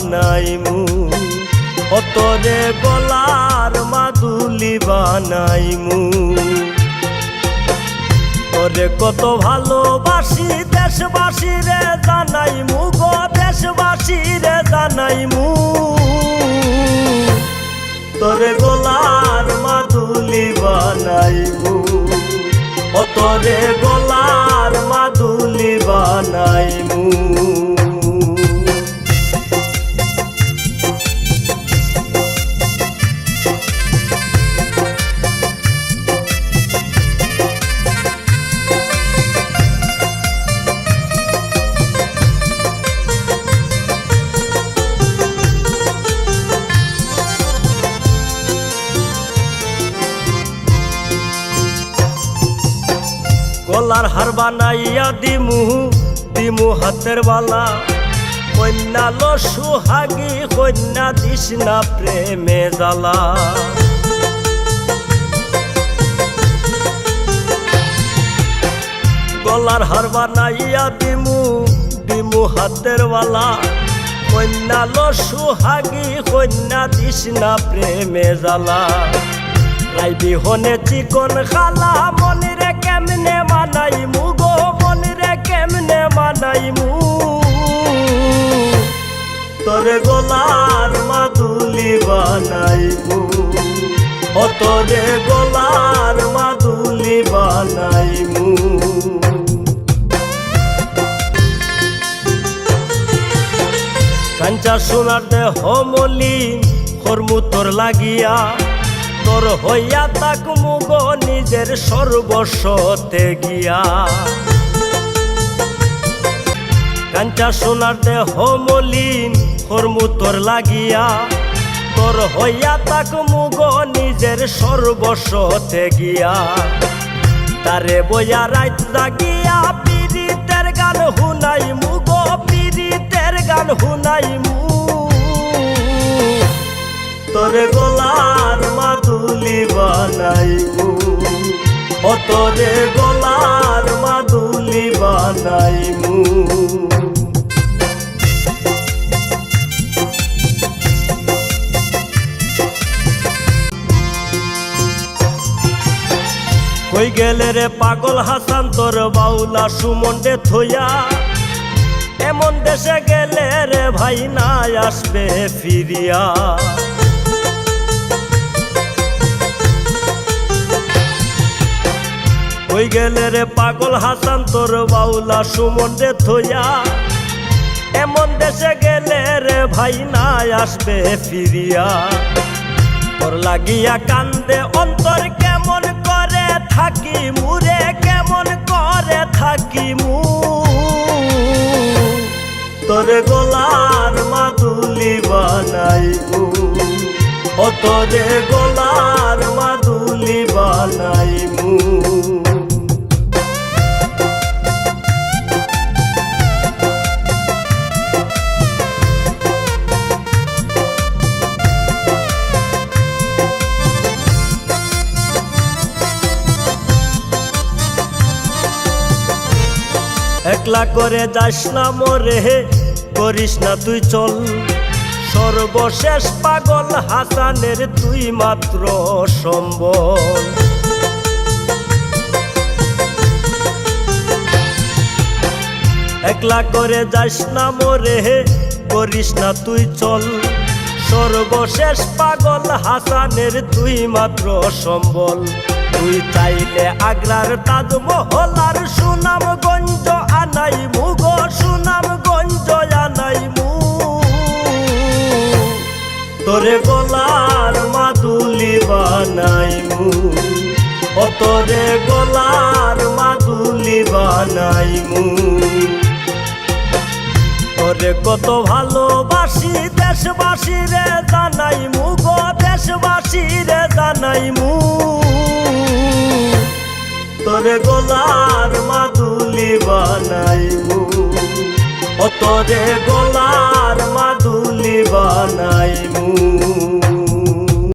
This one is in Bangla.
বানাইমু অতরে গলার মাদুলি বানাইমু তোরে কত ভালোবাসি দেশবাসী রে জানাইমু গো দেশবাসী রে জানাইমু তোরে গলার মাদুলি বানাইমু অতরে গলার মাদুলি বানাইমু গলার হার বানাইয়া দিমু হাতের বালা কন্যা লো সুহাগী কন্যা দিস না প্রেমে জ্বালা গলার হার বানাইয়া দিমু হাতের বালা কন্যা লো সুহাগী কন্যা দিস না প্রেমে জ্বালা রাই বিহনে চিকন খালা মনিরে কেমনে মানাইমু গো মনিরে কেমনে মানাইমু তোরে গলার মাদুলি বানাইমু অতরে গলার মাদুলি বানাইমু কাঞ্চা সোনার দেহ মলিন কর্মু তোর লাগিয়া তোর হইয়া তাকমু গো নিজের সর্বস্বতে গিয়া কাঞ্চা সোনার দেহ মলিন কর্মু তোর লাগিয়া তোর হইয়া তাকমু গো নিজের সর্বস্বতে গিয়া তারে বইয়া রাত জাগিয়া পীড়িতের গান হুনাইমু গো পীড়িতের গান হুনাইমু তোরে গলার মাদুলি বানাইমু অতরে গলার মাদুলি বানাইমু কই গেলে রে পাগল হাসান তোর বাউলা সুমন্ডে থইয়া এমন দেশে গেলে রে ভাই না আসবে ফিরিয়া কই গেলে রে পাগল হাসান তোর বাউলা সুমন্ডে থইয়া এমন দেশে গেলে রে ভাই না আসবে ফিরিয়া তোর লাগিয়া কান্দে অন্তর কেমন করে থাকি মুরে কেমন করে থাকি মু তোরে গলার মাদুলি বানাইমু অতরে গলার মাদুলি বানাইমু একলা করে যাস না মোরে করিস না তুই চল সর্বশেষ পাগল হাসানের তুই মাত্র সম্বল একলা করে যাস না মোরে করিস না তুই চল সর্বশেষ পাগল হাসানের তুই মাত্র সম্বল তুই চাইলে আগ্রার তাজমহলার সুনামগঞ্জ আনাইমু গো সুনামগঞ্জ আনাইমু তোরে গলার মাদুলি বানাইমু অতরে গলার মাদুলি বানাইমু তোরে কত ভালোবাসি দেশবাসী রে জানাইমু গো দেশবাসী রে জানাইমু তোরে গলার মাদুলি বানাইমু অতরে গলার মাদুলি বানাইমু।